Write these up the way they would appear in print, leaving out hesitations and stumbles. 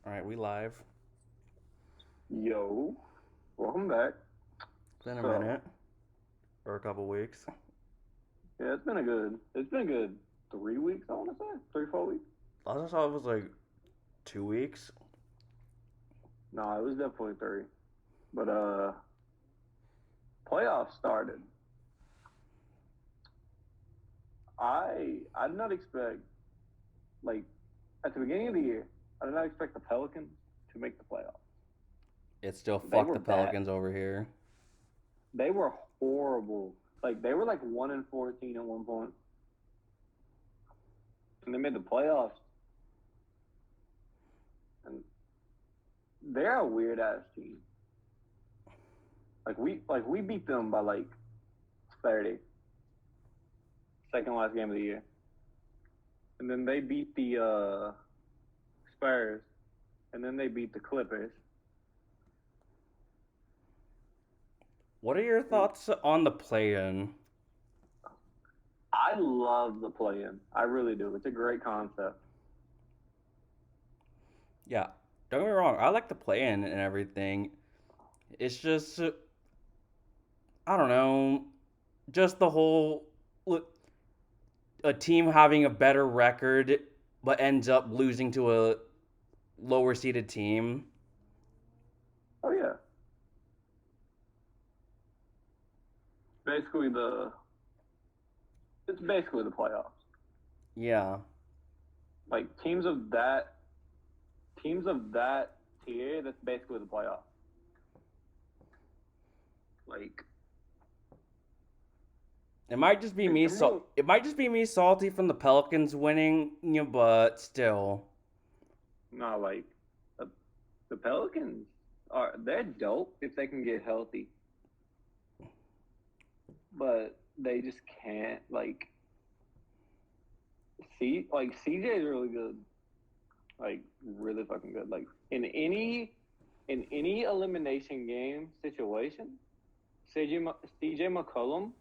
All right, we live. Yo, welcome back. It's been a So, minute or a couple weeks. yeah, it's been a good 3 weeks, I want to say. 3, 4 weeks. I just thought it was like 2 weeks. No, it was definitely three. But, playoffs started. I did not expect, like, at the beginning of the year, I did not expect the Pelicans to make the playoffs. It still They fucked were the bad. Pelicans over here. They were horrible. Like, they were like 1-14 at one point, and they made the playoffs. And they're a weird ass team. Like we beat them by like 30, second last game of the year. And then they beat the Spurs, and then they beat the Clippers. What are your And thoughts on the play-in? I love the play-in. I really do. It's a great concept. Yeah, don't get me wrong. I like the play-in and everything. It's just I don't know, just the whole a team having a better record but ends up losing to a lower seeded team. Oh yeah, basically the it's basically the playoffs. Yeah. Like teams of that tier. That's basically the playoffs. Like It might just be me. it's real. It might just be me salty from the Pelicans winning, but still. Not like the, the Pelicans they're dope if they can get healthy, but they just can't CJ is really good, like really fucking good. Like in any elimination game situation, CJ McCollum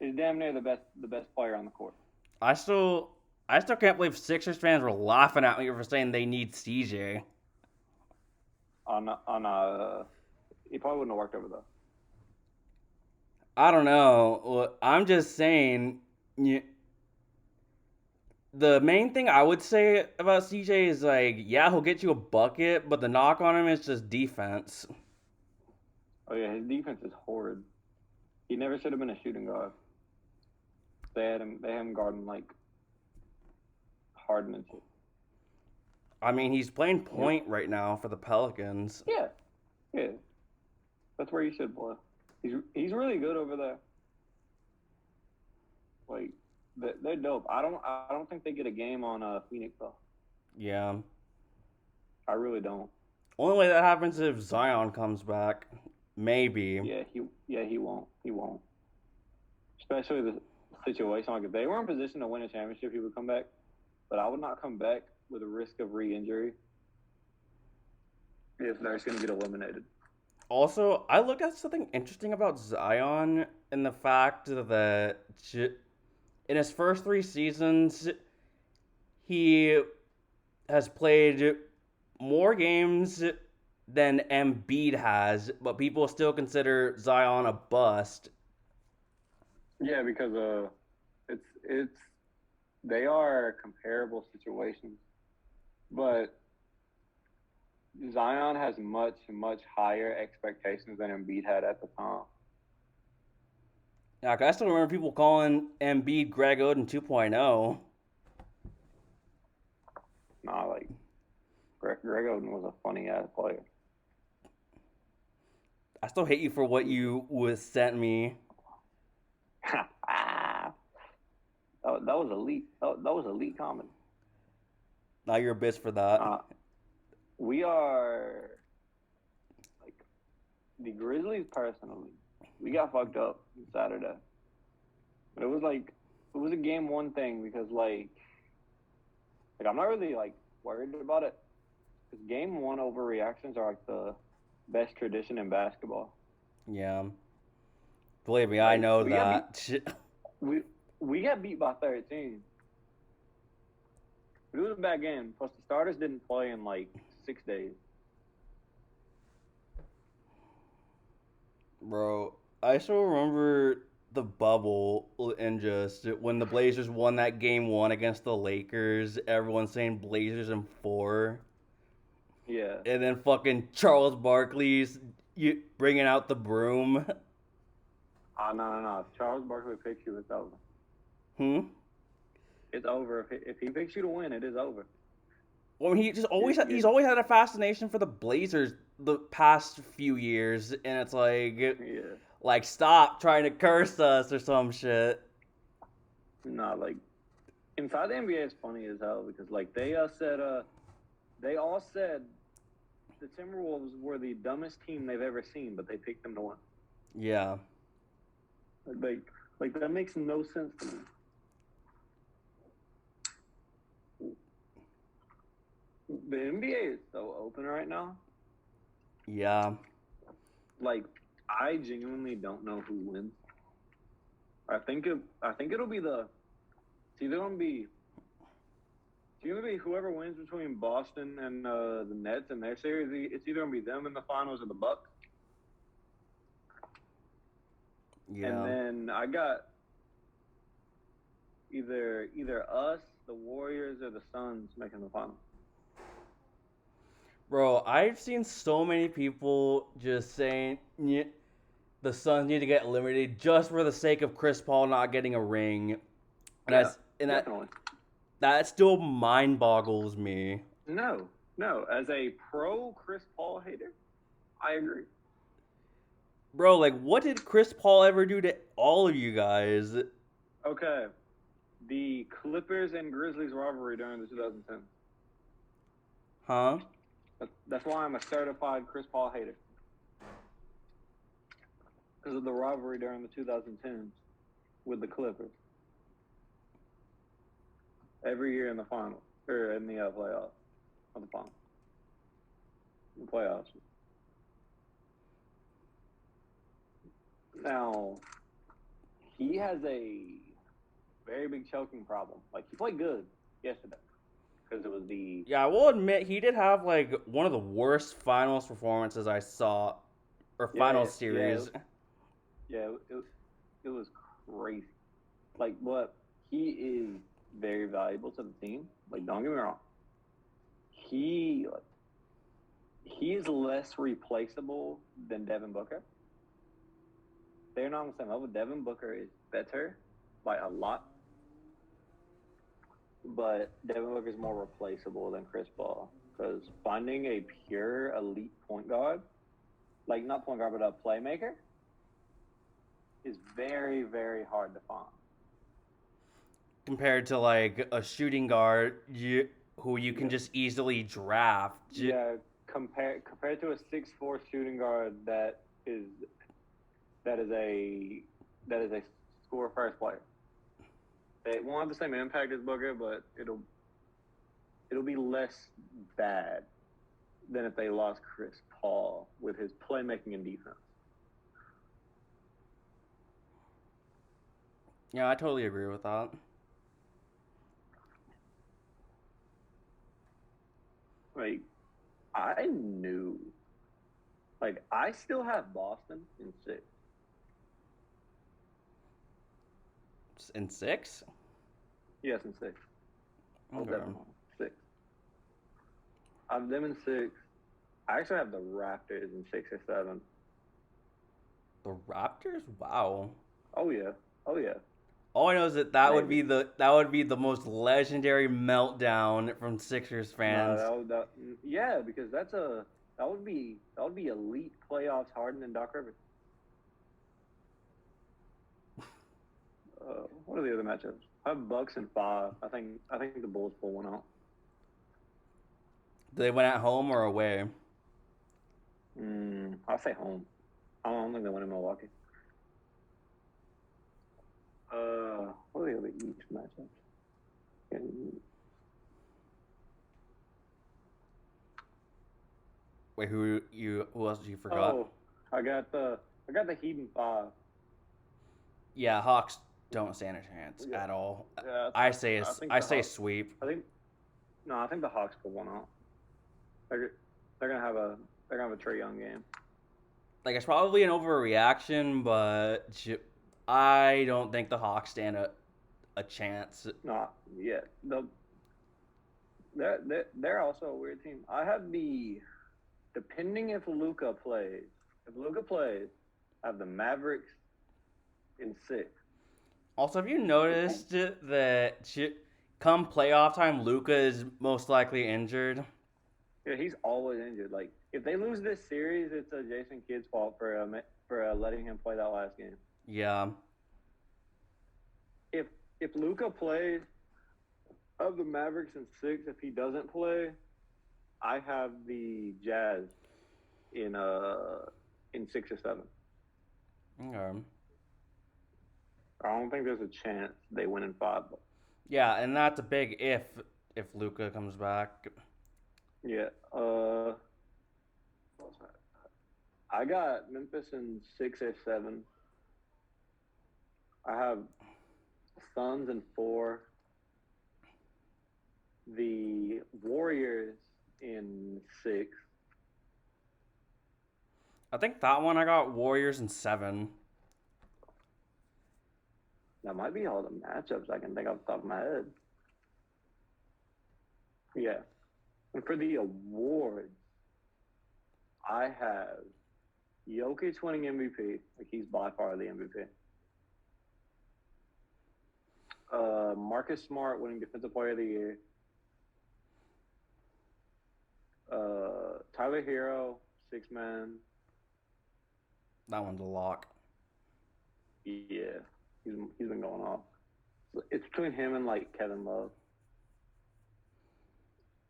is damn near the best player on the court. I still, I still can't believe Sixers fans were laughing at me for saying they need CJ. He probably wouldn't have worked over though. I don't know. I'm just saying. The main thing I would say about CJ is like, yeah, he'll get you a bucket, but the knock on him is just defense. Oh yeah, his defense is horrid. He never should have been a shooting guard. They had him guarding like Harden and shit. I mean, he's playing You point right now for the Pelicans. yeah, yeah, that's where he should play. He's really good over there. Like they're dope. I don't think they get a game on Phoenix though. Yeah. I really don't. Only way that happens is if Zion comes back. Maybe. He won't. He won't. Especially the situation like if they were in position to win a championship, he would come back. But I would not come back with a risk of re-injury if they're just gonna get eliminated. Also, I look at something interesting about Zion in the fact that in his first 3 seasons, he has played more games than Embiid has, but people still consider Zion a bust. Yeah, because it's they are comparable situations, but Zion has much higher expectations than Embiid had at the time. Like, I still remember people calling Embiid Greg Oden 2.0. Nah, like Greg Oden was a funny ass player. I still hate you for what you was sent me. That was elite. That was elite comedy. Now you're a bitch for that. Uh, we are like the Grizzlies personally. We got fucked up Saturday, but it was a game one thing because I'm not really like worried about it because game one overreactions are like the best tradition in basketball. Yeah. Believe me, I Like know that. we we got beat by 13. But it was a bad game. Plus, the starters didn't play in like 6 days. Bro, I still remember the bubble and just when the Blazers won that game one against the Lakers, everyone saying Blazers in four. Yeah. And then fucking Charles Barkley's bringing out the broom. No. If Charles Barkley picks you, it's over. Hmm? It's over. If he picks you to win, it is over. Well, he just always You, he's always had a fascination for the Blazers the past few years, and it's yeah. like stop trying to curse us or some shit. Nah, like inside the NBA is funny as hell because like they all said the Timberwolves were the dumbest team they've ever seen, but they picked them to win. Yeah. Like that makes no sense to me. The NBA is so open right now. Yeah. Like I genuinely don't know who wins. I think it'll be it's either gonna be whoever wins between Boston and the Nets in their series. It's either gonna be them in the finals or the Bucks. And Yeah. then I got either us, the Warriors, or the Suns making the finals. Bro, I've seen so many people just saying the Suns need to get eliminated just for the sake of Chris Paul not getting a ring. And Yeah, that's and definitely. that still mind boggles me. No. As a pro Chris Paul hater, I agree. Bro, like what did Chris Paul ever do to all of you guys? Okay, the Clippers and Grizzlies rivalry during the 2010s. Huh? That's why I'm a certified Chris Paul hater because of the rivalry during the 2010s with the Clippers. Every year in the finals or in the playoffs, not the finals, the playoffs. Now he has a very big choking problem. Like he played good yesterday because it was the Yeah, I will admit he did have like one of the worst finals performances I saw or yeah finals yeah series. yeah it was crazy. Like, but he is very valuable to the team. Like, don't get me wrong. He he is less replaceable than Devin Booker. They're not on the same level. Devin Booker is better by a lot, but Devin Booker is more replaceable than Chris Paul because finding a pure elite point guard, like not point guard but a playmaker, is very very hard to find. Compared to like a shooting guard who you can Yeah, just easily draft. yeah. Compared to a 6'4" shooting guard that is a that is a score first player. It won't have the same impact as Booker, but it'll be less bad than if they lost Chris Paul with his playmaking and defense. Yeah, I totally agree with that. Like I knew, like I still have Boston in six. In six? Yes, in six. I'll Okay. definitely six. I have them in six. I actually have the Raptors in 6 or 7. The Raptors? Wow. Oh yeah, oh yeah. All I know is that Maybe. that would be the most legendary meltdown from Sixers No, fans. yeah, because that would be elite playoffs. Harden and Doc Rivers. What are the other matchups? I have Bucks in 5. I think the Bulls pull one out. They went at home or away? I'll say home. I don't think they win in Milwaukee. What are the other East matchups? Wait, who else did you forgot? Oh, I got the Heat in 5. Yeah, Hawks don't stand a chance Yeah, at all. yeah. I say I think I the say Hawks. sweep. I think No, I think the Hawks pull one out. They're they're gonna have a they're gonna have a Trae Young game. Like it's probably an overreaction, but I don't think the Hawks stand a chance. No, yeah, they're also a weird team. I have the depending if Luca plays. If Luca plays, I have the Mavericks in six. Also, have you noticed that come playoff time, Luca is most likely injured? Yeah, he's always injured. Like if they lose this series, it's a Jason Kidd's fault for letting him play that last game. Yeah. If if Luca plays, of the Mavericks in six, if he doesn't play, I have the Jazz in in 6 or 7. Okay. I don't think there's a chance they win in 5. But Yeah, and that's a big if Luca comes back. yeah. I got Memphis in 6 or 7. I have Suns in 4. The Warriors in 6. I think that one I got Warriors in 7. That might be all the matchups I can think off the top of my head. Yeah. And for the awards, I have Jokic winning MVP. Like he's by far the MVP. Marcus Smart winning Defensive Player of the Year. Tyler Hero, 6 man. That one's a lock. Yeah, he's been going off. It's between him and like Kevin Love.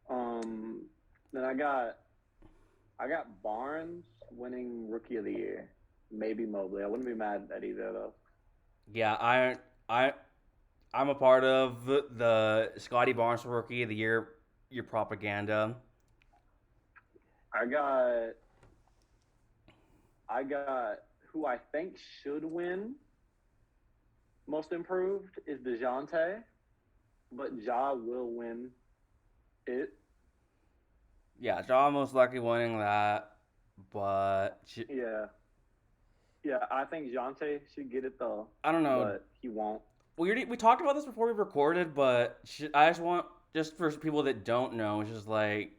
Then I got Barnes winning Rookie of the Year. Maybe Mobley. I wouldn't be mad at either though. Yeah, I'm a part of the Scotty Barnes Rookie of the Year your propaganda. I got I got who I think should win Most Improved is DeJounte, but Ja will win it. Yeah, Ja most likely winning that, but Yeah. Yeah, I think Jonte should get it though, I don't know. but he won't. We talked about this before we recorded, but I just want just for people that don't know, it's just like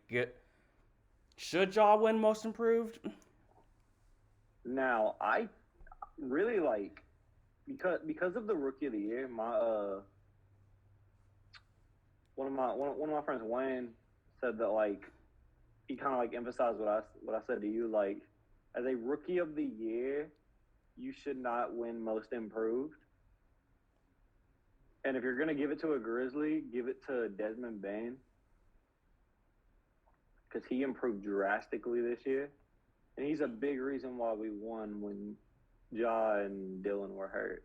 should Ja win Most Improved? Now, I really like because of the Rookie of the Year, my one of my friends Wayne said that like he kind of like emphasized what I said to you like as a Rookie of the Year, you should not win Most Improved. And if you're gonna give it to a Grizzly, give it to Desmond Bain because he improved drastically this year, and he's a big reason why we won when Ja and Dylan were hurt.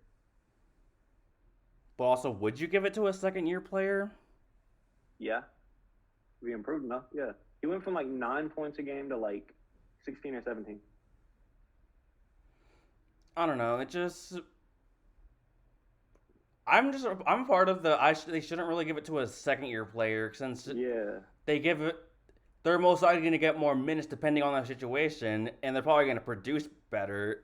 But also, would you give it to a second year player? Yeah, we improved enough. Yeah, he went from like 9 points a game to like 16 or 17. I don't know. It just I'm part of they shouldn't really give it to a second year player since Yeah, they give it they're most likely going to get more minutes depending on the situation, and they're probably going to produce better.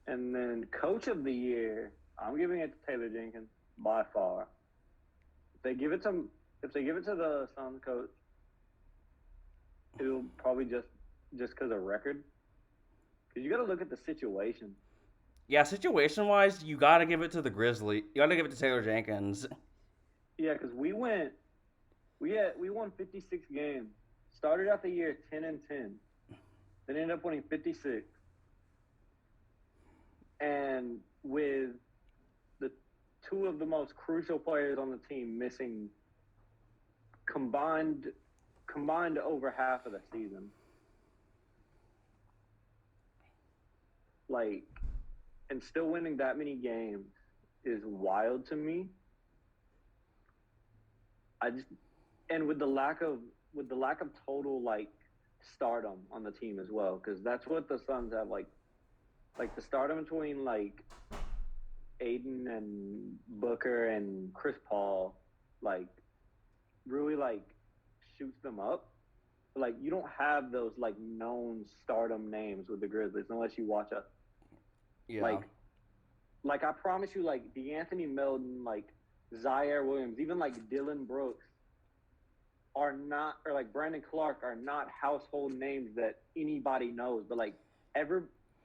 and then Coach of the Year, I'm giving it to Taylor Jenkins by far. If they give it to the Suns coach, it'll probably just because of record. Because you got to look at the situation. Yeah, situation wise, you got to give it to the Grizzly. You got to give it to Taylor Jenkins. Yeah, because we won 56 games. Started out the year 10-10, then ended up winning 56. And with the two of the most crucial players on the team missing combined over half of the season. Like, and still winning that many games is wild to me. And with the lack of total like stardom on the team as well, because that's what the Suns have like the stardom between like Aiden and Booker and Chris Paul, like really like shoots them up. But, like you don't have those like known stardom names with the Grizzlies unless you watch a Yeah. like I promise you like DeAnthony Melton, like Zaire Williams, even like Dylan Brooks are not, or like Brandon Clark are not household names that anybody knows. But like ever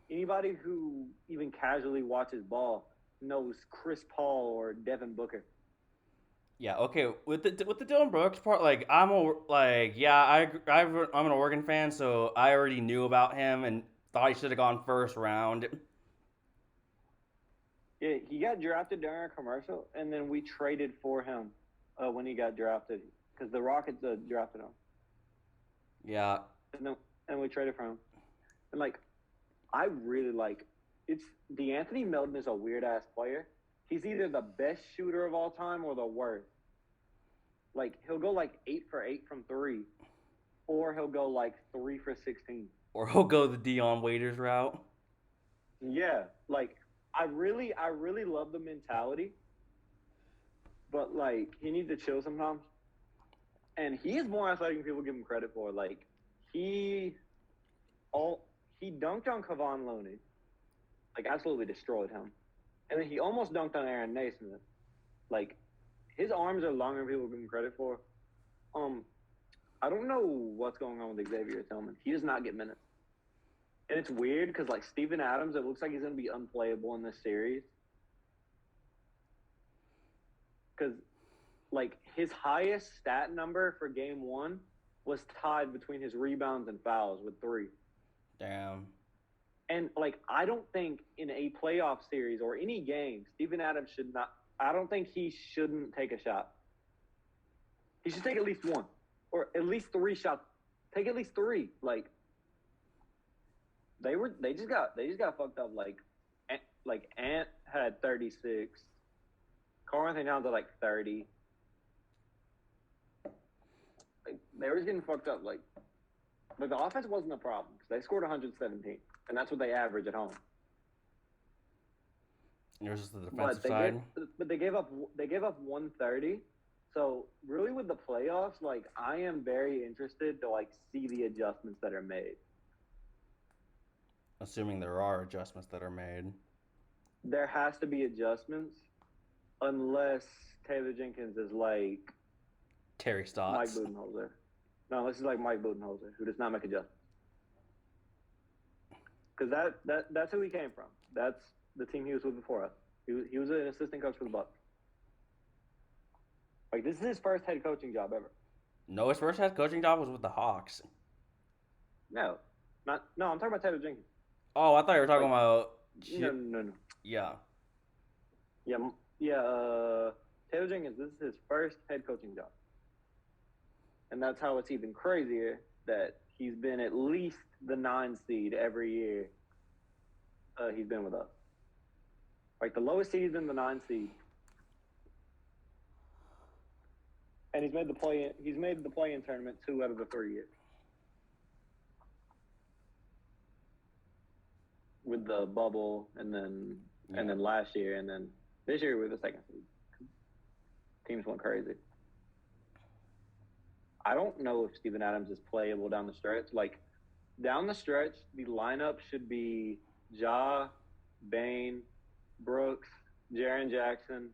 anybody who even casually watches ball knows Chris Paul or Devin Booker. Yeah, okay. With the Dylan Brooks part, like I'm an Oregon fan, so I already knew about him and thought he should have gone first round. Yeah, he got drafted during a commercial, and then we traded for him when he got drafted because the Rockets drafted him, Yeah, and then and we traded for him. And like, I really like it's DeAnthony Melton is a weird ass player. He's either the best shooter of all time or the worst. Like he'll go like 8 for 8 from three, or he'll go like 3 for 16. or he'll go the Dion Waiters route. Yeah, like I really love the mentality, but like he needs to chill sometimes. And he is more athletic than people give him credit for. Like he all he dunked on Kevon Looney, like absolutely destroyed him, and then he almost dunked on Aaron Naismith. Like his arms are longer than people give him credit for. Um, I don't know what's going on with Xavier Tillman. He does not get minutes, and it's weird because like Steven Adams, it looks like he's going to be unplayable in this series because like his highest stat number for game one was tied between his rebounds and fouls with three. Damn. And like I don't think in a playoff series or any game, Steven Adams should not. I don't think he shouldn't take a shot. He should take at least one, or at least three shots. Take at least three. Like they just got fucked up. Like Ant had 36. Karl Anthony Towns had like 30. Like they were just getting fucked up. Like but the offense wasn't a problem because they scored 117, and that's what they average at home. Yours is the But defensive they side. they gave up 130. So really, with the playoffs, like I am very interested to like see the adjustments that are made. Assuming there are adjustments that are made. There has to be adjustments unless Taylor Jenkins is like Terry Mike Stotts. Budenholzer. No, this is like Mike Budenholzer, who does not make adjustments. Because that's who he came from. That's the team he was with before us. He was an assistant coach for the Bucks. Like this is his first head coaching job ever. No, his first head coaching job was with the Hawks. No, not no. I'm talking about Taylor Jenkins. Oh, I thought you were talking Like about. no. Yeah. Yeah. Taylor Jenkins. This is his first head coaching job, and that's how it's even crazier that he's been at least the 9 seed every year. He's been with us. Like the lowest seed has been the 9 seed, and he's made the play. He's made the play-in tournament 2 out of the 3 years with the bubble, and then last year, and then this year with the 2nd seed. Teams went crazy. I don't know if Steven Adams is playable down the stretch. Like down the stretch, the lineup should be Ja, Bane, Brooks, Jaren Jackson,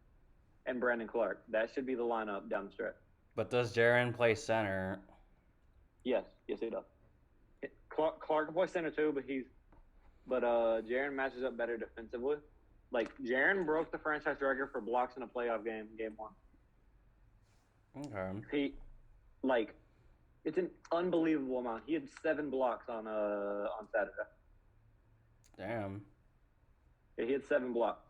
and Brandon Clark. That should be the lineup down the stretch. But does Jaren play center? Yes, he does. Clark can play center too, but Jaren matches up better defensively. Like Jaren broke the franchise record for blocks in a playoff game, game one. Okay. He like it's an unbelievable amount. He had 7 blocks on Saturday. Damn. Yeah, he had 7 blocks.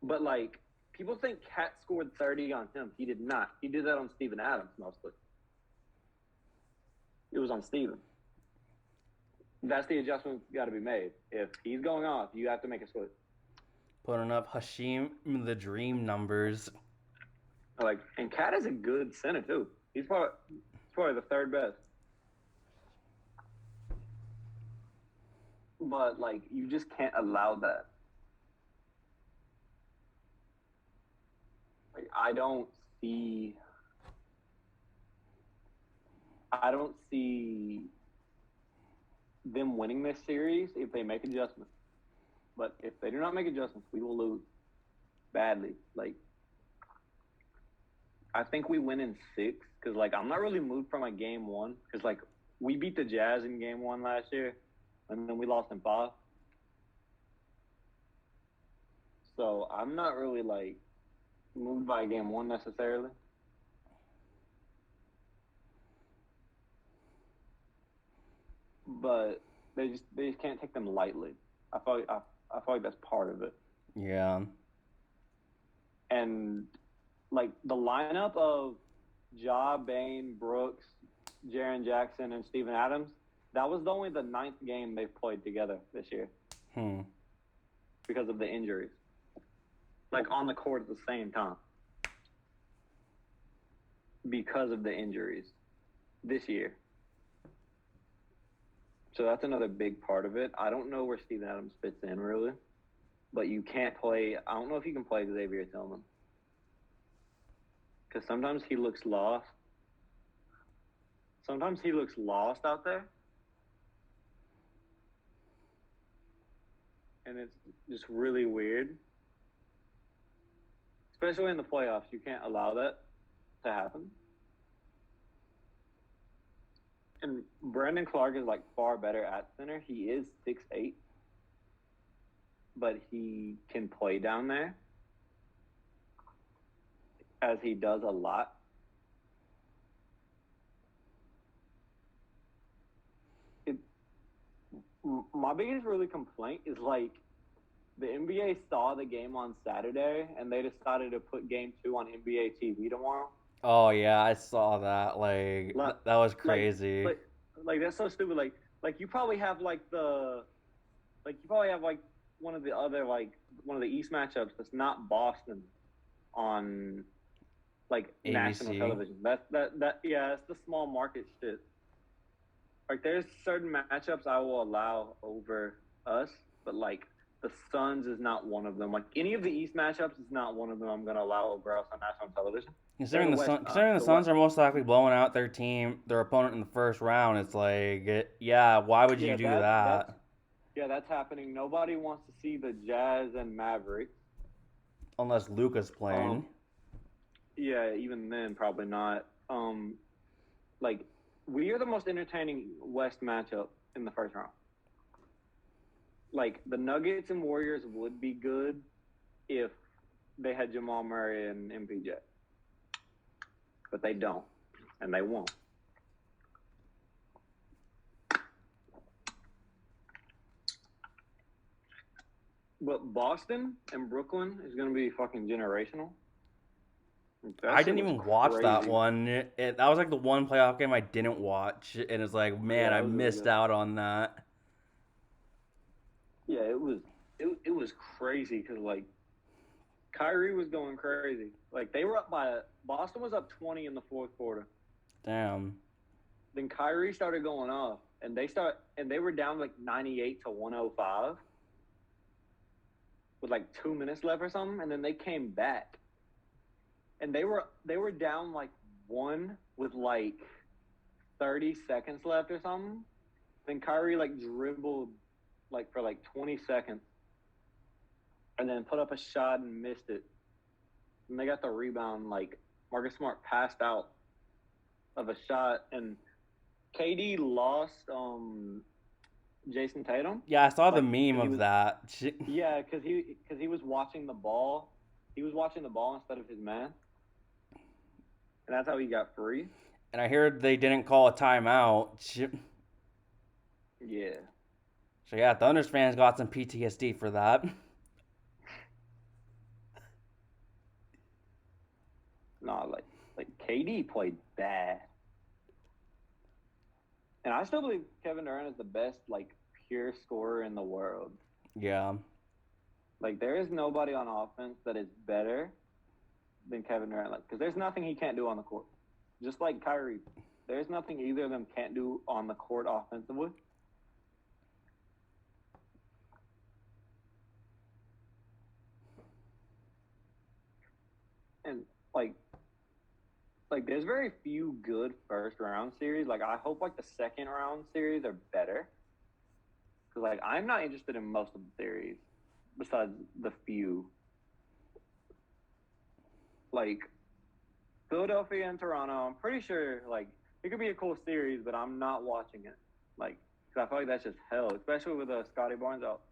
But like people think Cat scored 30 on him. He did not. He did that on Steven Adams mostly. It was on Steven. That's the adjustment got to be made. If he's going off, you have to make a switch. Putting up Hashim the Dream numbers. Like, and Cat is a good center too. He's probably the 3rd best. But like, you just can't allow that. Like, I don't see I don't see them winning this series if they make adjustments. But if they do not make adjustments, we will lose badly. Like I think we win in 6 because like I'm not really moved from like game 1 because like we beat the Jazz in game 1 last year, and then we lost in 5. So I'm not really like moved by game 1 necessarily. But they just can't take them lightly. I feel like that's part of it. Yeah. And like the lineup of Ja, Bain, Brooks, Jaren Jackson, and Steven Adams, that was only the 9th game they've played together this year Hmm. because of the injuries. Like on the court at the same time because of the injuries this year. So that's another big part of it. I don't know where Steven Adams fits in really, but you can't play. I don't know if you can play Xavier Tillman because sometimes he looks lost. Sometimes he looks lost out there, and it's just really weird. Especially in the playoffs, you can't allow that to happen. And Brandon Clark is like far better at center. He is 6'8", but he can play down there as he does a lot. It, my biggest really complaint is like the NBA saw the game on Saturday and they decided to put game 2 on NBA TV tomorrow. Oh yeah, I saw that. Like Like, that was like, crazy. like that's so stupid. Like you probably have like one of the other like one of the East matchups that's not Boston on like national ABC. television. That yeah, it's the small market shit. Like there's certain matchups I will allow over us, but like the Suns is not one of them. Like any of the East matchups is not one of them I'm gonna allow over us on national television. They're the West. Considering the The what? Suns are most likely blowing out their opponent in the first round, it's like, yeah, why would you Yeah, do that? that's happening. Nobody wants to see the Jazz and Mavericks. Unless Luca's Um, playing. yeah, even then probably not. Like we are the most entertaining West matchup in the first round. Like the Nuggets and Warriors would be good if they had Jamal Murray and MPJ, but they don't, and they won't. But Boston and Brooklyn is going to be fucking generational. That I shit didn't was even watch that crazy. one. That was like the one playoff game I didn't watch, and it's like, man, Yeah, I it was really missed good. out on that. Yeah, it was crazy because like Kyrie was going crazy. Like they were up by Boston was up 20 in the fourth quarter. Damn. Then Kyrie started going off, and they were down like 98 to 105 with like 2 minutes left or something, and then they came back, and they were down like one with like 30 seconds left or something. Then Kyrie like dribbled like for like 20 seconds, and then put up a shot and missed it. And they got the rebound. Like Marcus Smart passed out of a shot, and KD lost Jason Tatum. Yeah, I saw the Like meme because he of was that. yeah because he was watching the ball. He was watching the ball instead of his man, and that's how he got free. And I heard they didn't call a timeout. Yeah, So yeah, Thunder's fans got some PTSD for that. no, like KD played bad, and I still believe Kevin Durant is the best like pure scorer in the world. Yeah. Like there is nobody on offense that is better than Kevin Durant. Like because there's nothing he can't do on the court. Just like Kyrie, there's nothing either of them can't do on the court offensively. And like like there's very few good first round series. Like I hope like the second round series are better because like I'm not interested in most of the series besides the few like Philadelphia and Toronto. I'm pretty sure like it could be a cool series, but I'm not watching it. Like because I feel like that's just hell, especially with Scotty Barnes out.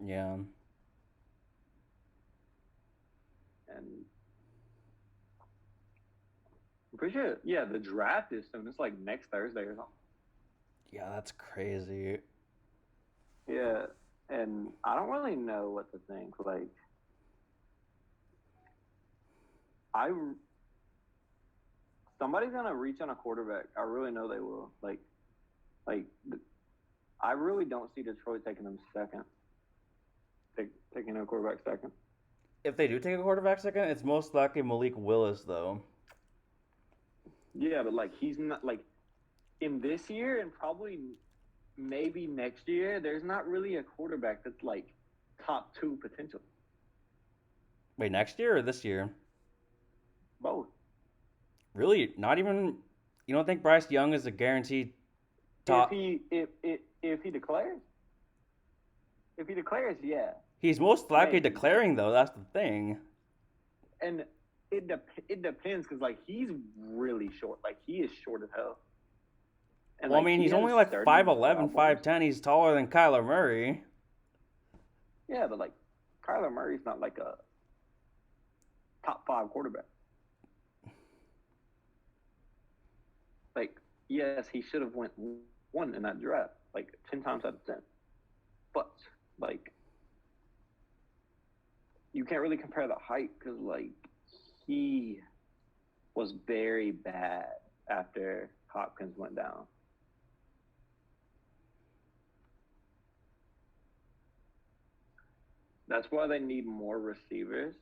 Yeah. And I'm pretty sure, yeah, the draft is soon. It's like next Thursday or something. Yeah, that's crazy. Yeah, and I don't really know what to think. Like, I somebody's gonna reach on a quarterback. I really know they will. Like I really don't see Detroit taking them second, taking a quarterback second. If they do take a quarterback second, it's most likely Malik Willis, though. Yeah, but like he's not like in this year and probably maybe next year. There's not really a quarterback that's like top two potential. Wait, next year or this year? Both. Really? Not even. You don't think Bryce Young is a guaranteed If top? he if he declares, if he declares, yeah, He's most likely maybe. declaring, though. That's the thing. And it depends because like he's really short. Like he is short as hell. And Well, I like mean, he he's has only like started in the 5'11", Cowboys. 5'10". He's taller than Kyler Murray. Yeah, but like Kyler Murray's not like a top five quarterback. Like yes, he should have went one in that draft, like 10 times out of 10. But like you can't really compare the height because like he was very bad after Hopkins went down. That's why they need more receivers.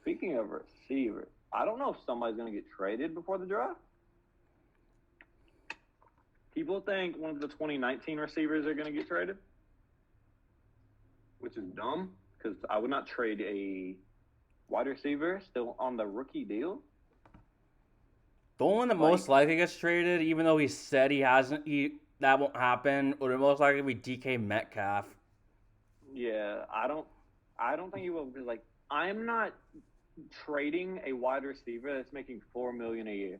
Speaking of receivers, I don't know if somebody's going to get traded before the draft. People think one of the 2019 receivers are going to get traded, which is dumb because I would not trade a wide receiver still on the rookie deal. The one that most Like, likely gets traded, even though he said he hasn't, that won't happen, would most likely be DK Metcalf. yeah, I don't think he will because like I'm not trading a wide receiver that's making $4 million a year.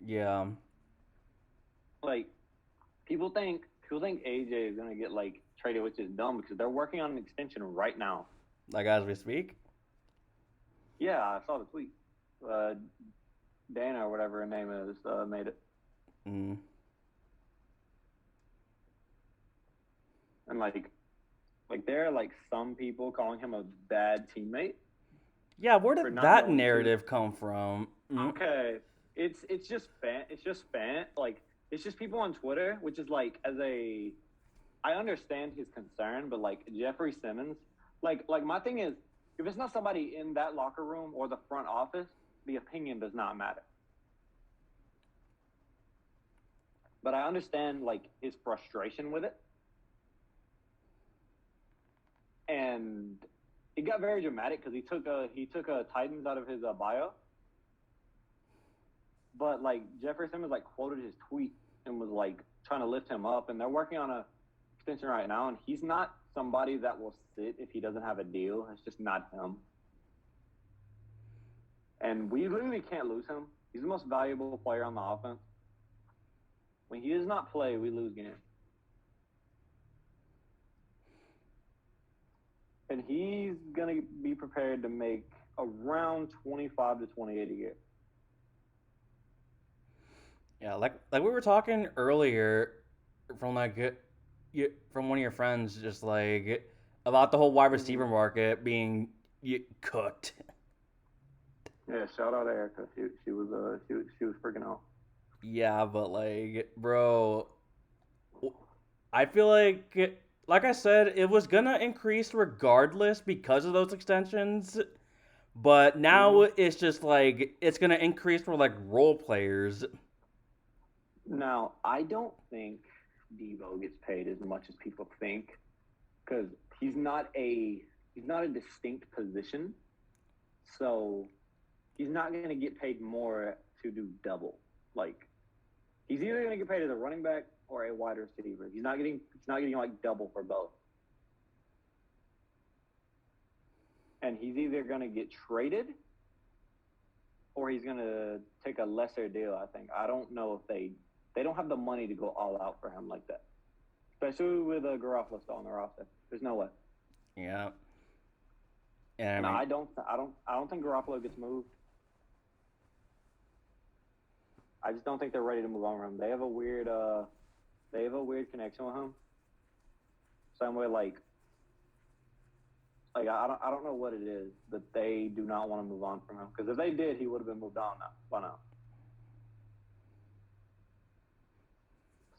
Yeah. Like people think AJ is gonna get like traded, which is dumb because they're working on an extension right now. Like as we speak. Yeah, I saw the tweet. Uh, Dana or whatever her name is made it, Mm. and like there are like some people calling him a bad teammate Yeah, where for did not that going to. narrative come from? Mm. Okay, it's just fan like it's just people on Twitter, which is like as a I understand his concern, but like Jeffrey Simmons, like my thing is if it's not somebody in that locker room or the front office, the opinion does not matter. But I understand like his frustration with it, and it got very dramatic because he took a Titans out of his bio, but like Jeffrey Simmons like quoted his tweet and was like trying to lift him up, and they're working on a extension right now, and he's not somebody that will sit if he doesn't have a deal. It's just not him, and we literally can't lose him. He's the most valuable player on the offense. When he does not play, we lose games. And he's gonna be prepared to make around 25 to 28 a year. Yeah, like we were talking earlier from from one of your friends, just like about the whole wide Mm-hmm. receiver market being cooked. Yeah, shout out Erica. She was freaking out. Yeah, but like, bro, I feel like I said, it was gonna increase regardless because of those extensions. But now Mm-hmm. it's just like it's gonna increase for like role players. Now I don't think Devo gets paid as much as people think because he's not a he's not a distinct position, so he's not going to get paid more to do double. Like he's either going to get paid as a running back or a wide receiver. He's not getting like double for both. And he's either going to get traded or he's going to take a lesser deal, I think. I don't know if they don't have the money to go all out for him like that. Especially with a Garoppolo still on the roster. There's no way. Yeah. And And I mean, I don't think Garoppolo gets moved. I just don't think they're ready to move on from him. They have a weird connection with him. Same way I don't know what it is that they do not want to move on from him. Because if they did, he would have been moved on by now.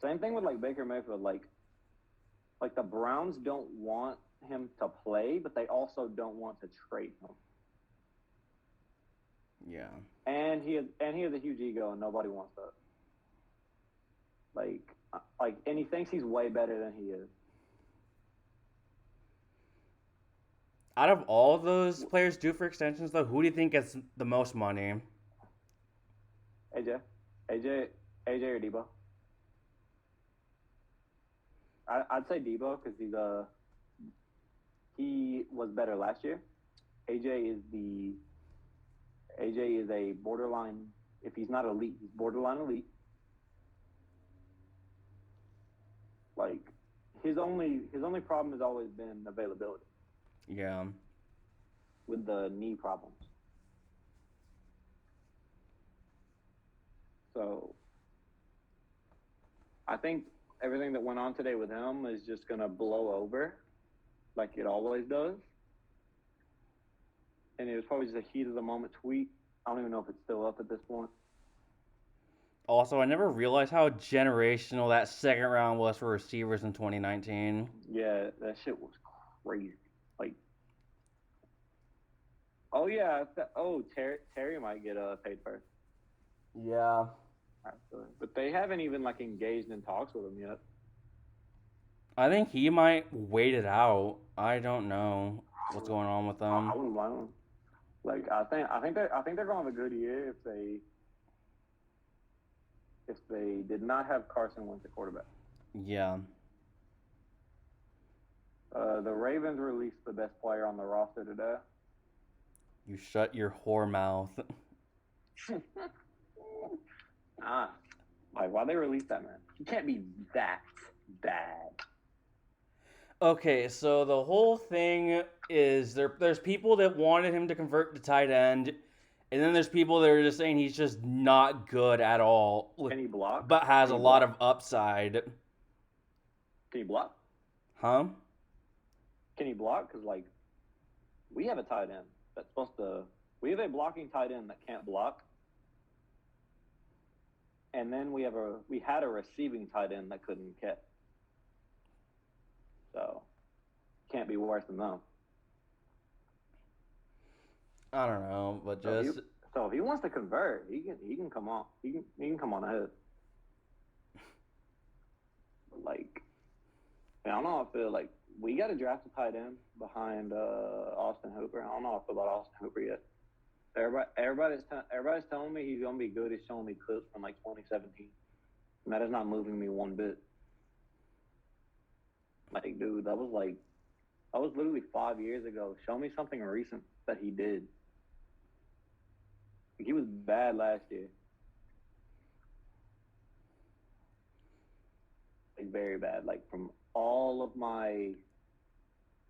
Same thing with like Baker Mayfield. Like the Browns don't want him to play, but they also don't want to trade him. yeah. And he has a huge ego, and nobody wants that. And he thinks he's way better than he is. Out of all those players due for extensions, though, who do you think gets the most money? AJ, AJ, AJ or Debo? I'd say Debo because he was better last year. AJ is a borderline. If he's not elite, he's borderline elite. Like his only problem has always been availability Yeah. with the knee problems. So I think everything that went on today with him is just gonna blow over, like it always does. And it was probably just a heat of the moment tweet. I don't even know if it's still up at this point. Also, I never realized how generational that second round was for receivers in 2019. Yeah, that shit was crazy. Like, oh yeah, Terry might get paid first, Yeah. actually, but they haven't even like engaged in talks with him yet. I think he might wait it out. I don't know what's going on with I them. wouldn't blame him. Like, I think they're gonna have a good year if they did not have Carson Wentz at quarterback. Yeah. The Ravens released the best player on the roster today. You shut your whore mouth. Why they release that man? He can't be that bad. Okay, so the whole thing is there's people that wanted him to convert to tight end, and then there's people that are just saying he's just not good at all, Can he block? but has Can a he lot block? of upside. Can he block? Huh? Can he block? Because like we have a tight end that's supposed to. We have a blocking tight end that can't block, and then we had a receiving tight end that couldn't catch. So can't be worse than them. I don't know, but So just if he wants to convert, he can come on. He can come on ahead. But like, I don't know. I feel like we got to draft a tight end behind Austin Hooper. I don't know if about Austin Hooper yet. Everybody's telling me he's gonna be good. He's showing me clips from like 2017, and that is not moving me one bit. Like, dude, that was literally 5 years ago. Show me something recent that he did. He was bad last year. Like, very bad. Like, from all of my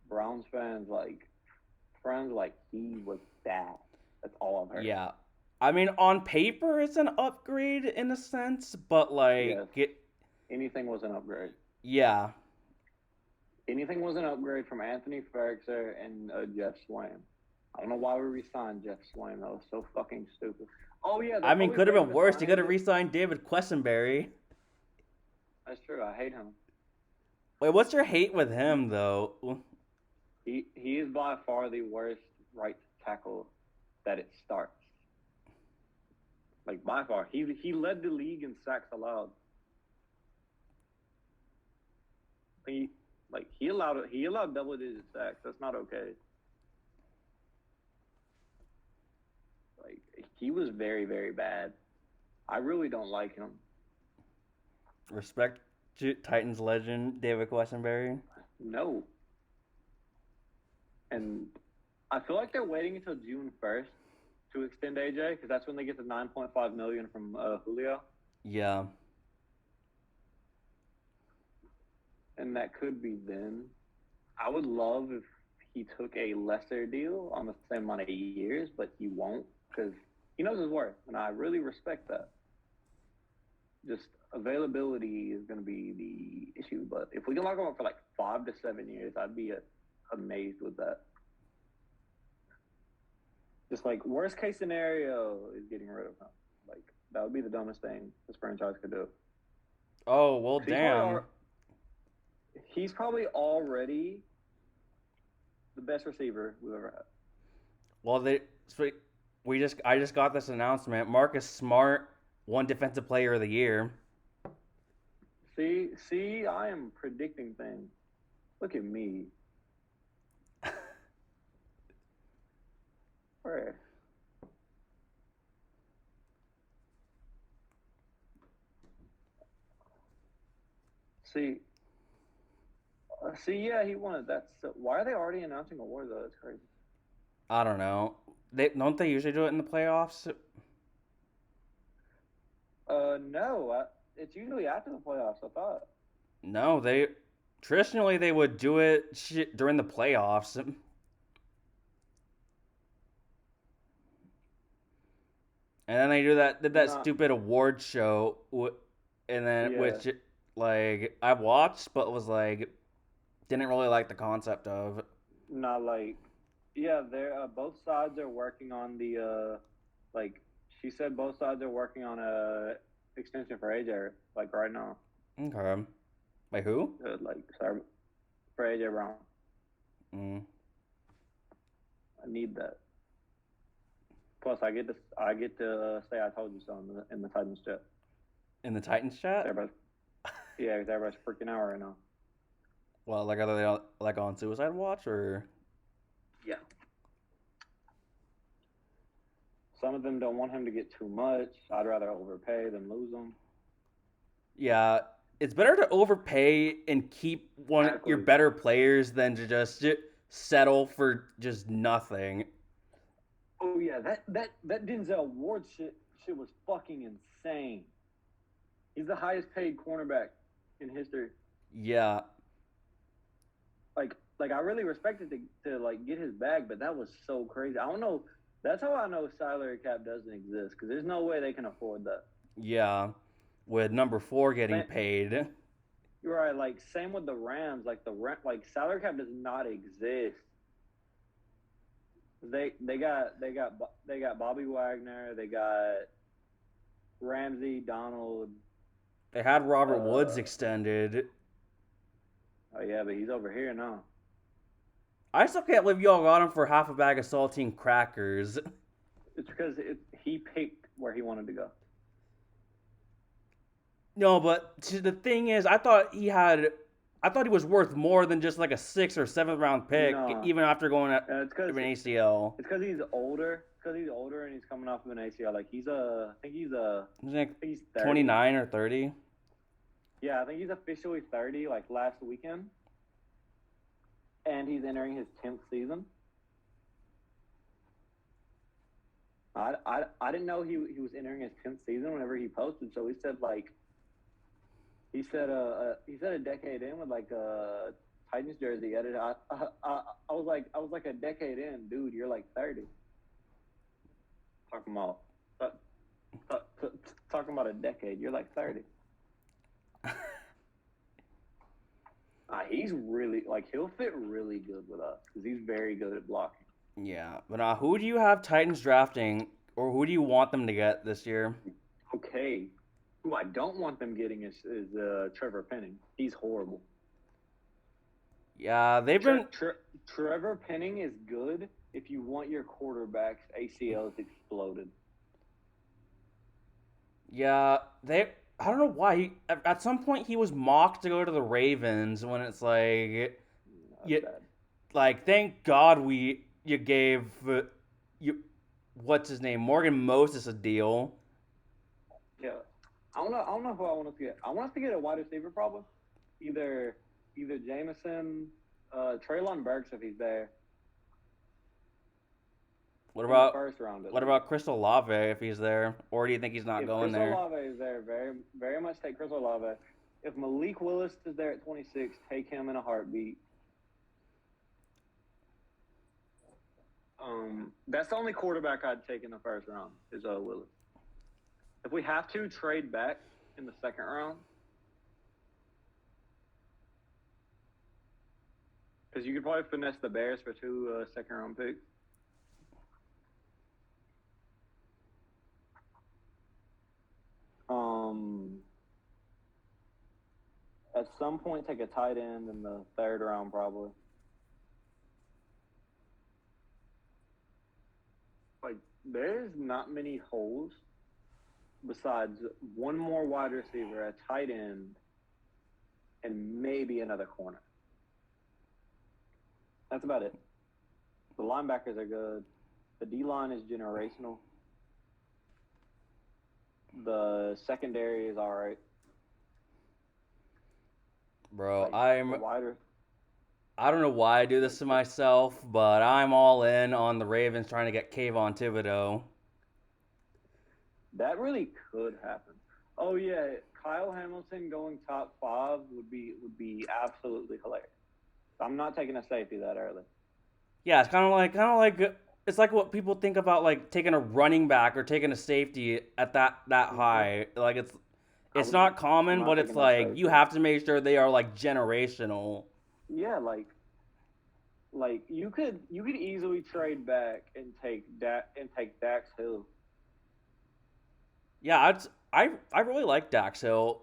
Browns fans, like, friends, like, he was bad. That's all I've heard. yeah. I mean, on paper, it's an upgrade in a sense, but like, Yes. Anything was an upgrade. yeah. Anything was an upgrade from Anthony Ferguson and Jeff Swaim. I don't know why we re-signed Jeff Swaim. That was so fucking stupid. Oh yeah, I mean, could have been worse. You could have re-signed David Quessenberry. That's true. I hate him. Wait, what's your hate with him though? He is by far the worst right tackle that it starts. Like by far, he led the league in sacks allowed. He allowed double-digit sacks. That's not okay. he was very, very bad. I really don't like him. Respect Titans legend David Questenberry. No. And I feel like they're waiting until June 1st to extend AJ because that's when they get the 9.5 million from Julio, Yeah. and that could be then. I would love if he took a lesser deal on the same amount of years, but he won't because he knows his worth, and I really respect that. Just availability is going to be the issue, but if we can lock him up for like 5 to 7 years, I'd be amazed with that. Just like worst case scenario is getting rid of him. Like that would be the dumbest thing this franchise could do. Oh well, 'Cause damn. He's probably already the best receiver we've ever had. Well, I just got this announcement. Marcus Smart won Defensive Player of the Year. See, I am predicting things. Look at me. Where? See, yeah, he won it. Why are they already announcing awards though? That's crazy. I don't know. They usually do it in the playoffs. No, it's usually after the playoffs. I thought. No, they traditionally they would do it during the playoffs. And then they did that Not, stupid award show, and then yeah, which like I watched, but was like didn't really like the concept of. not like, yeah. They're both sides are working on the like. She said both sides are working on a extension for AJ like right now. Okay, like who? Like sorry for AJ Brown. Mm. I need that. Plus, I get to say I told you so in the Titans chat. In the Titans chat. Everybody's, yeah, because everybody's freaking out right now. Well, like are they like on Suicide Watch or? Yeah. Some of them don't want him to get too much. I'd rather overpay than lose him. Yeah, it's better to overpay and keep one of your Exactly. better players than to just settle for just nothing. Oh yeah, that Denzel Ward shit was fucking insane. He's the highest paid cornerback in history. Yeah, Like I really respected to like get his bag, but that was so crazy. I don't know. That's how I know salary cap doesn't exist because there's no way they can afford that. yeah. With number 4 getting Same, paid. you're right. Like same with the Rams. Like salary cap does not exist. They got Bobby Wagner. They got Ramsey, Donald. They had Robert Woods Uh, extended. oh yeah, but he's over here now. I still can't believe y'all got him for half a bag of saltine crackers. It's because he picked where he wanted to go. No, but the thing is, I thought he was worth more than just like a 6th or 7th round pick, No, even after going at it's because an ACL. he's older. Because he's older and he's coming off of an ACL. Like He's like I think he's 30. 29 or 30. Yeah, I think he's officially 30. Like last weekend, and he's entering his 10th season. I didn't know he was entering his 10th season whenever he posted. So he said he said a decade in with like a Titans jersey edit. I was like a decade in, dude. You're like 30. Talking about talking about a decade. You're like 30. He's really like he'll fit really good with us because he's very good at blocking. Yeah, but who do you have Titans drafting, or who do you want them to get this year? Okay, who I don't want them getting is Trevor Penning. He's horrible. Yeah, they've been. Trevor Penning is good if you want your quarterback's ACLs exploded. Yeah, they. I don't know why. At some point, he was mocked to go to the Ravens when it's like, That's you, bad. like thank God you gave you what's his name, Morgan Moses a deal. Yeah. I don't know who I want us to get. I want us to get a wide receiver probably. Either either Jameson, Traylon Burks if he's there What in the about first round at what least. about Chris Olave if he's there, or do you think he's not If going Chris there? Olave is there, very much take Chris Olave. If Malik Willis is there at 26, take him in a heartbeat. That's the only quarterback I'd take in the first round is Willis. If we have to trade back in the second round, because you could probably finesse the Bears for two second round picks. Um, at some point, take a tight end in the third round, probably. Like, there's not many holes besides one more wide receiver, a tight end, and maybe another corner. That's about it. The linebackers are good. The D line is generational. The secondary is all right. Bro, Like the I'm wider, I don't know why I do like this to myself, but I'm all in on the Ravens trying to get Kayvon Thibodeau. that really could happen. Oh yeah, Kyle Hamilton going top 5 would be absolutely hilarious. I'm not taking a safety that early. Yeah, it's kind of like it's like what people think about like taking a running back or taking a safety at that Mm-hmm. high. Like I it's would. not I'm common, not but it's taking that like you safety. have to make sure they are like generational. Yeah, like you could easily trade back and take Dax Hill. Yeah, I really like Dax Hill,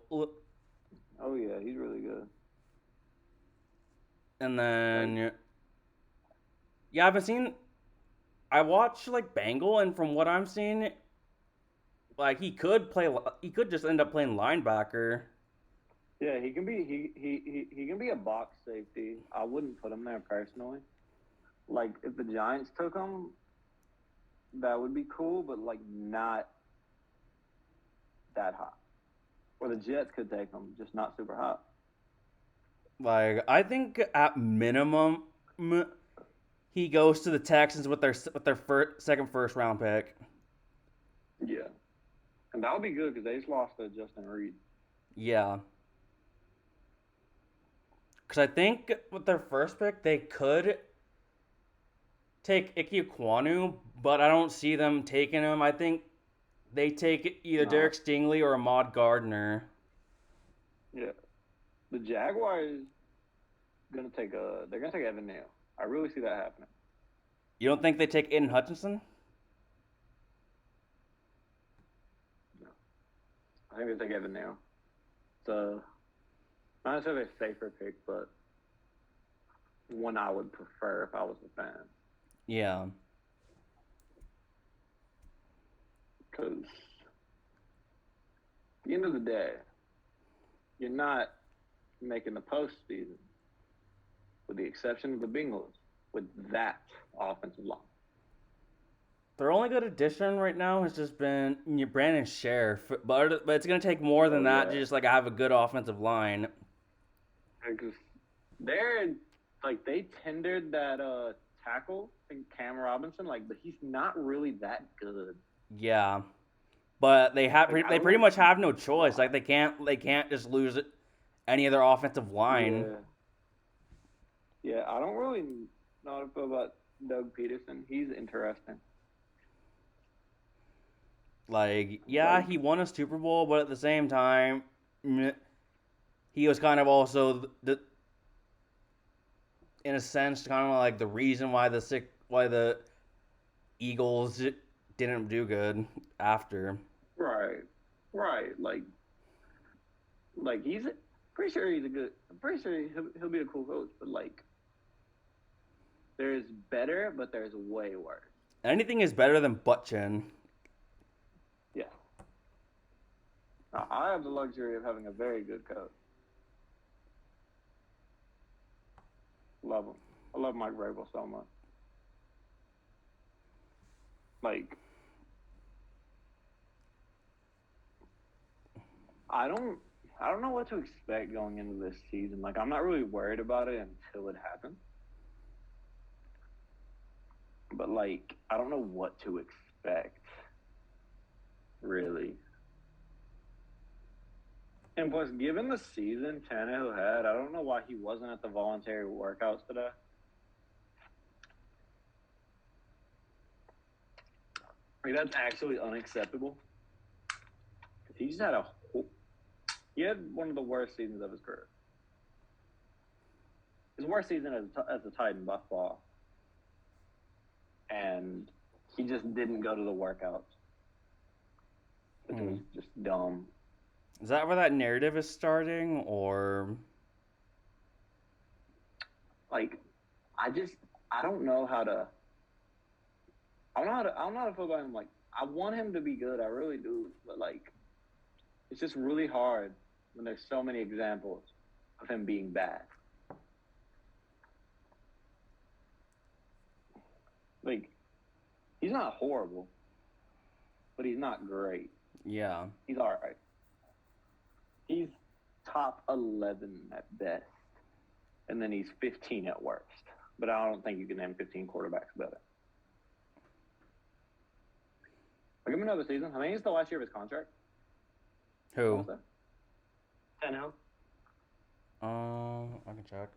Oh yeah, he's really good. and Like then yeah, I've been seeing. I watch like Bengal, and from what I'm seeing, like he could just end up playing linebacker. yeah, he can be a box safety. I wouldn't put him there personally. Like if the Giants took him, that would be cool, but like not that high. Or the Jets could take him, just not super high. Like I think at minimum he goes to the Texans with their second first round pick. Yeah, and that would be good because they just lost to Justin Reed. Yeah, because I think with their first pick they could take Ike Kwanu, but I don't see them taking him. I think they take either No, Derek Stingley or Ahmad Gardner. yeah, the Jaguars they're gonna take Evan Neal. I really see that happening. You don't think they take Aiden Hutchinson? No, I think they take Evan Neal. So not necessarily a safer pick, but one I would prefer if I was a fan. Yeah. Because at the end of the day, you're not making the postseason, with the exception of the Bengals, with that offensive line. Their only good addition right now has just been Brandon Sheriff, but it's gonna take more than Oh that to yeah, just like have a good offensive line. because they're like they tendered that tackle and Cam Robinson, like, but he's not really that good. Yeah, but Like I they don't pretty know much have no choice. why. Like they can't just lose any of their offensive line. Yeah, yeah. I don't really know how to feel about Doug Peterson. He's interesting. Like yeah, Like he won a Super Bowl, but at the same time, he was kind of also in a sense kind of like the reason why the Eagles didn't do good after. right, right. Like he's pretty sure he's a good. I'm pretty sure he'll be a cool coach. But like, there's better, but there's way worse. Anything is better than butt chin. Yeah. I have the luxury of having a very good coach. Love him. I love Mike Vrabel so much. Like, I don't I don't know what to expect going into this season. Like, I'm not really worried about it until it happens. But like, I don't know what to expect, really. And plus, given the season Tannehill had, I don't know why he wasn't at the voluntary workouts today. Like, that's actually unacceptable. He just had he had one of the worst seasons of his career. His worst season as a Titan by far. And he just didn't go to the workouts, which was just dumb. Is that where that narrative is starting, or? Like, I just I don't know how to. I don't know how to feel about him. Like, I want him to be good, I really do, but like, it's just really hard when there's so many examples of him being bad. Like, he's not horrible, but he's not great. Yeah. He's all right. He's top 11 at best, and then he's 15 at worst. But I don't think you can name 15 quarterbacks better. I'll give him another season. I think it's the last year of his contract. Who? Tannehill. I can check.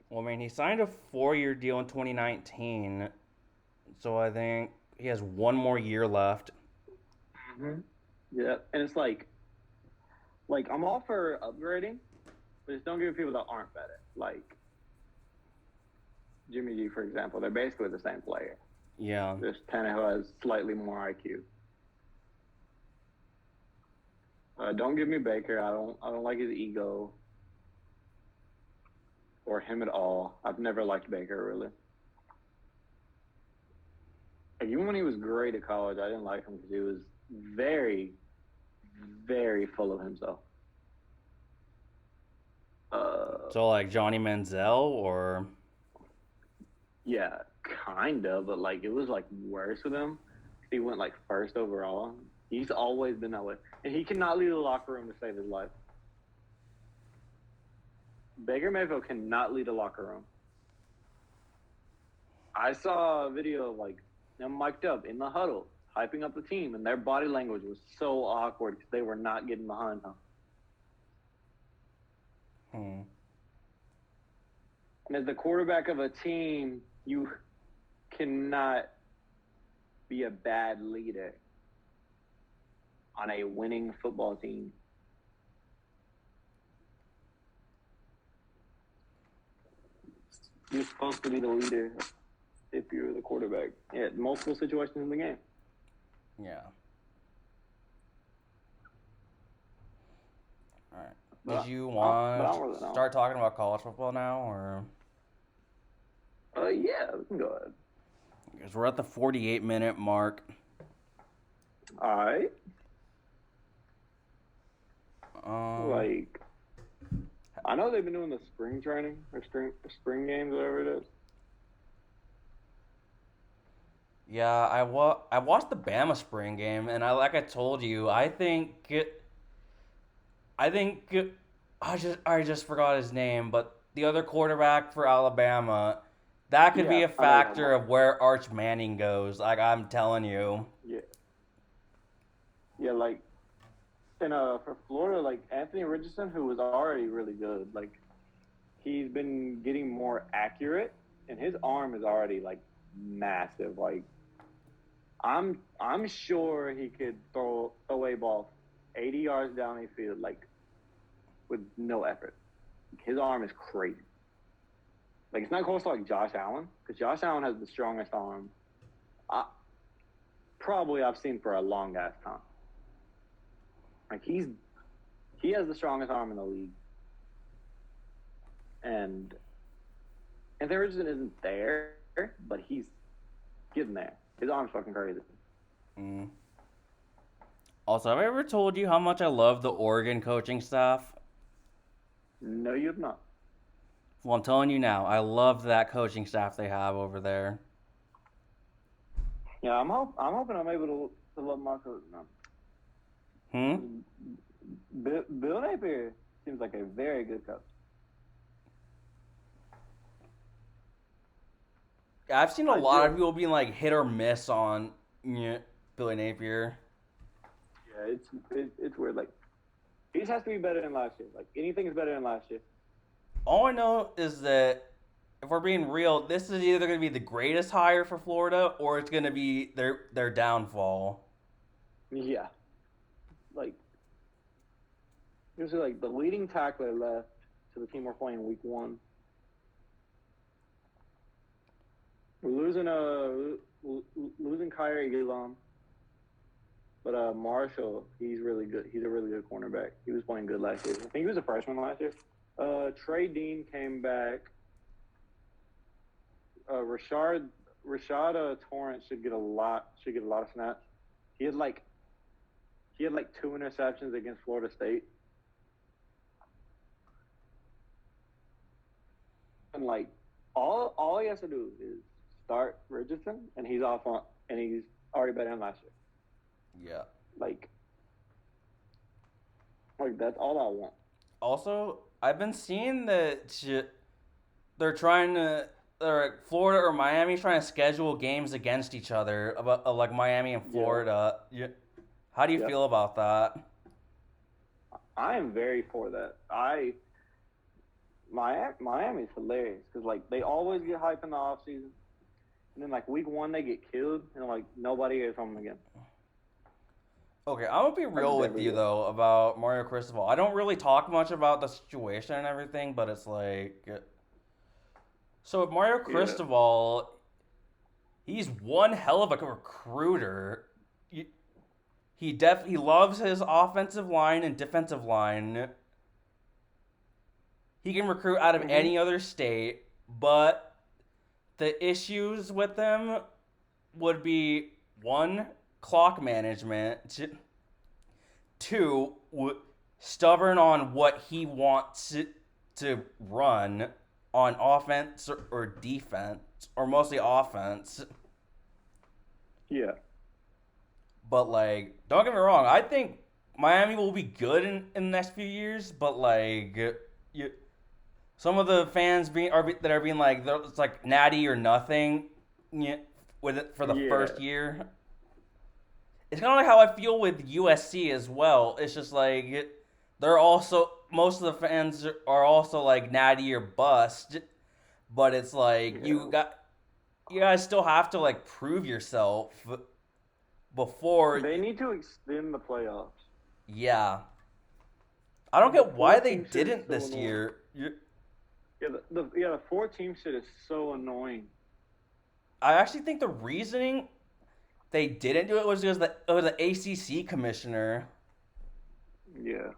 Well, I mean, he signed a 4-year deal in 2019, so I think he has one more year left. Mm-hmm. Yeah, and it's like I'm all for upgrading, but just don't give people that aren't better. Like Jimmy G, for example, they're basically the same player. Yeah. Just Tannehill has slightly more IQ. Don't give me Baker. I don't like his ego or him at all. I've never liked Baker really. Like, even when he was great at college, I didn't like him because he was very, very full of himself. So like Johnny Manziel, or? Yeah, kind of, but like it was like worse with him. He went like first overall. He's always been that way, and he cannot leave the locker room to save his life. Baker Mayfield cannot lead a locker room. I saw a video of like them mic'd up in the huddle, hyping up the team, and their body language was so awkward because they were not getting behind him. And as the quarterback of a team, you cannot be a bad leader on a winning football team. You're supposed to be the leader if you're the quarterback. Yeah, multiple situations in the game. Yeah. All right. Did you want to start talking about college football now, or? Yeah, we can go ahead. Because we're at the 48-minute mark. All right. Like, I know they've been doing the spring training or spring games, whatever it is. Yeah, I watched the Bama spring game, and like I told you, I just forgot his name, but the other quarterback for Alabama, that could be a factor of where Arch Manning goes. Like, I'm telling you. Yeah. Yeah, like, and for Florida, like Anthony Richardson, who was already really good, like he's been getting more accurate, and his arm is already like massive. Like, I'm sure he could throw a ball 80 yards down the field, like with no effort. His arm is crazy. Like, it's not close to like Josh Allen, because Josh Allen has the strongest arm I've seen for a long ass time. Like, he has the strongest arm in the league, and Anthony Richardson isn't there, but he's getting there. His arm's fucking crazy. Mm. Also, have I ever told you how much I love the Oregon coaching staff? No, you've not. Well, I'm telling you now, I love that coaching staff they have over there. Yeah, I'm hoping I'm able to love my coach now. Hmm? Bill Napier seems like a very good coach. Yeah, I've seen a I lot just of people being like hit or miss on Billy Napier. yeah, it's weird. Like he just has to be better than last year. Like anything is better than last year. All I know is that if we're being real, this is either going to be the greatest hire for Florida or it's going to be their downfall. Yeah, like this is like the leading tackler left to the team we're playing week one. We're losing Kyrie Elam, but Marshall, he's really good. He's a really good cornerback. He was playing good last year. I think he was a freshman last year. Trey Dean came back. Rashad Torrance should get a lot of snaps. He had like he had like 2 interceptions against Florida State, and like all he has to do is start Richardson, and he's off on and he's already better than last year. Yeah. Like that's all I want. Also, I've been seeing that they're trying to, or Florida or Miami's trying to schedule games against each other, about like Miami and Yeah, Florida. How do you yep. feel about that? I am very for that. Miami's hilarious because like they always get hype in the off season, and then like week one they get killed, and like nobody hears from them again. Okay, I'm gonna be real Happens with every you year. though about Mario Cristobal. I don't really talk much about the situation and everything, but it's like, so with Mario Yeah. Cristobal, he's one hell of a recruiter. He loves his offensive line and defensive line. He can recruit out of Mhm. any other state, but the issues with them would be one, clock management, two, stubborn on what he wants to run on offense or defense, or mostly offense. Yeah. But like, don't get me wrong, I think Miami will be good in the next few years. But like, you, some of the fans that are being like, it's like natty or nothing, with it for the Yeah. first year. It's kind of like how I feel with USC as well. It's just like they're also, most of the fans are also like natty or bust, but it's like Yeah. you guys still have to like prove yourself before. They need to extend the playoffs. Yeah, I don't The get why four they team shit is didn't so this annoying. year. Yeah, the 4 team shit is so annoying. I actually think the reasoning they didn't do it was because it was the ACC commissioner. Yeah.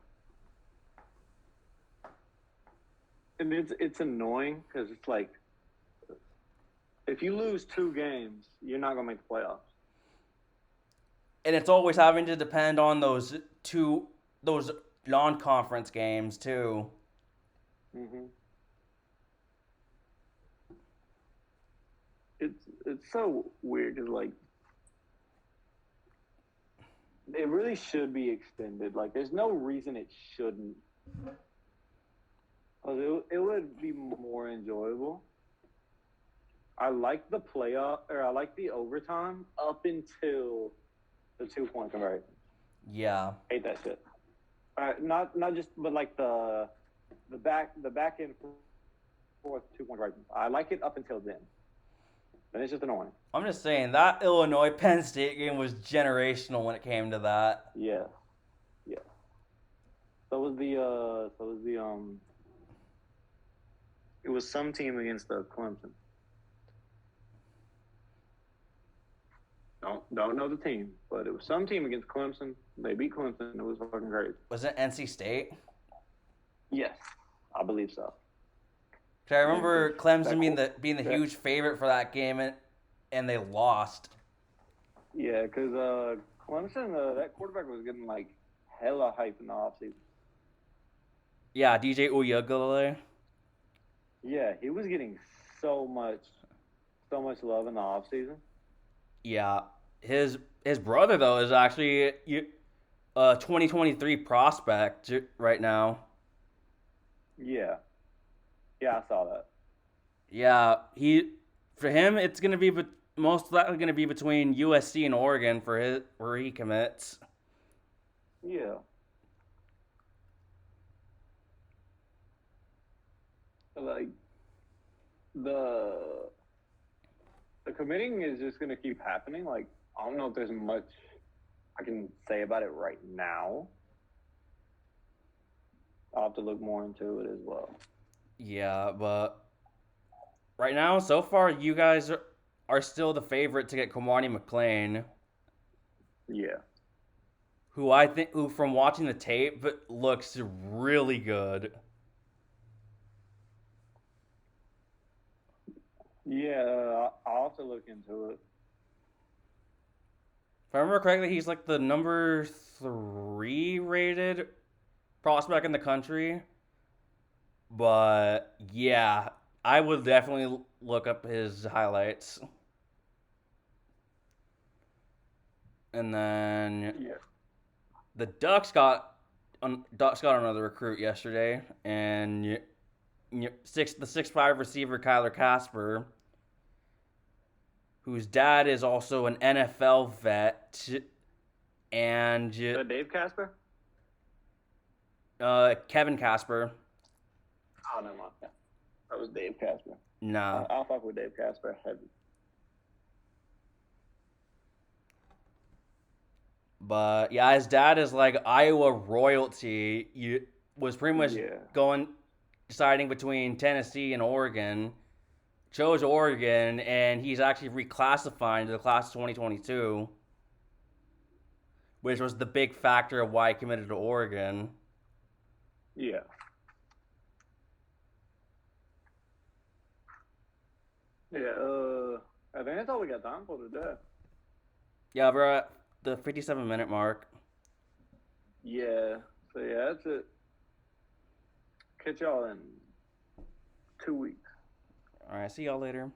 And it's annoying because it's like if you lose 2 games, you're not gonna make the playoffs. And it's always having to depend on those non-conference games too. Hmm. It's so weird because like it really should be extended. Like there's no reason it shouldn't. 'Cause it would be more enjoyable. I like the playoff or I like the overtime up until the 2 point conversion. Yeah, Hate that shit. Not just but like the back end fourth 2 point conversion. I like it up until then. Then it's just annoying. I'm just saying that Illinois Penn State game was generational when it came to that. Yeah, yeah. So was the it was some team against the Clemson. Don't know the team, but it was some team against Clemson. They beat Clemson. It was fucking great. Was it NC State? Yes, I believe so. 'Cause I And because remember Clemson being the that huge favorite for that game, and they lost. yeah, because Clemson, that quarterback was getting like hella hype in the offseason. Yeah, DJ Uyuglele. Yeah, he was getting so much so much love in the offseason. Yeah, his brother though is actually a 2023 prospect right now. Yeah, yeah, I saw that. Yeah, he for him it's gonna be most likely gonna be between USC and Oregon for his where he commits. Yeah, like the the committing is just gonna keep happening. Like I don't know if there's much I can say about it right now. I'll have to look more into it as well. Yeah, but right now so far you guys are still the favorite to get Kamani McLean, Yeah, who from watching the tape looks really good. yeah, I'll have to look into it. If I remember correctly, he's like the number 3 rated prospect in the country. But yeah, I would definitely look up his highlights. And then Yeah, the Ducks got another recruit yesterday, and the 6'5" receiver Kyler Casper, whose dad is also an NFL vet, and Dave Casper. Kevin Casper. Oh no, mind. That was Dave Casper. Nah, I'll fuck with Dave Casper heavy. but yeah, his dad is like Iowa royalty. You was pretty much Yeah, going deciding between Tennessee and Oregon. Chose Oregon, and he's actually reclassified to the class of 2022, which was the big factor of why he committed to Oregon. yeah, yeah. I think that's all we got time for today. Yeah, we're at the 57-minute mark. Yeah. So yeah, that's it. Catch y'all in 2 weeks. All right, see y'all later.